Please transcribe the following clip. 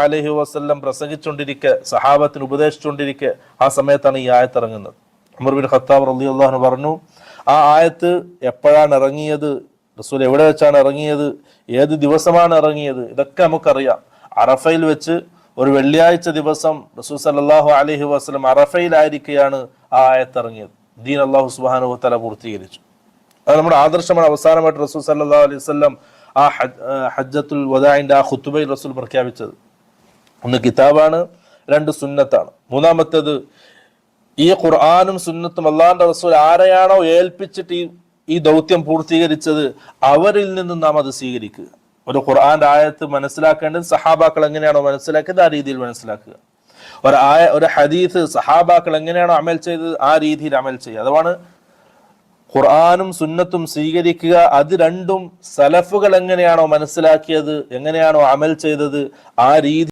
അലൈഹി വസല്ലം പ്രസംഗിച്ചുകൊണ്ടിരിക്കെ, സഹാബത്തിന് ഉപദേശിച്ചുകൊണ്ടിരിക്കെ ആ സമയത്താണ് ഈ ആയത്ത് ഇറങ്ങുന്നത്. ഉമർ ബിൻ ഖത്താബ് റളിയല്ലാഹു അൻഹു പറഞ്ഞു, ആ ആയത്ത് എപ്പോഴാണ് ഇറങ്ങിയത്, റസൂൽ എവിടെ വെച്ചാണ് ഇറങ്ങിയത്, ഏത് ദിവസമാണ് ഇറങ്ങിയത്, ഇതൊക്കെ നമുക്കറിയാം. അറഫയിൽ വെച്ച് ഒരു വെള്ളിയാഴ്ച ദിവസം റസൂൽ സല്ലല്ലാഹു അലൈഹി വസല്ലം അറഫയിലായിരിക്കെയാണ് ആ ആയത്ത് ഇറങ്ങിയത്. ദീൻ അല്ലാഹു സുബ്ഹാനഹു വ തആല പൂർത്തീകരിച്ചു. അത് നമ്മുടെ ആദർശമാണ്. അവസാനമായിട്ട് റസൂൽ സല്ലല്ലാഹു അലൈഹി വസല്ലം ആ ഹജ്ജത്തുൽ വദാഇന്റെ ആ ഖുതുബയിൽ റസൂൽ പ്രഖ്യാപിച്ചത്, ഒന്ന് കിതാബാണ്, രണ്ട് സുന്നത്താണ്. മൂന്നാമത്തേത് ഈ ഖുർആനും സുന്നത്തും അള്ളാഹുവിന്റെ റസൂൽ ആരെയാണോ ഏൽപ്പിച്ചിട്ട് ഈ ദൗത്യം പൂർത്തീകരിച്ചത് അവരിൽ നിന്നും നാം അത് സ്വീകരിക്കുക. ഒരു ഖുർആന്റെ ആയത്ത് മനസ്സിലാക്കേണ്ടത് സഹാബാക്കൾ എങ്ങനെയാണോ മനസ്സിലാക്കിയത് ആ രീതിയിൽ മനസ്സിലാക്കുക. ഒരു ഹദീസ് സഹാബാക്കൾ എങ്ങനെയാണോ അമൽ ചെയ്തത് ആ രീതിയിൽ അമൽ ചെയ്യുക. അതാണ് ഖുർആനും സുന്നത്തും സ്വീകരിക്കുക. അത് രണ്ടും സലഫുകൾ എങ്ങനെയാണോ മനസ്സിലാക്കിയത്, എങ്ങനെയാണോ അമൽ ചെയ്തത് ആ രീതി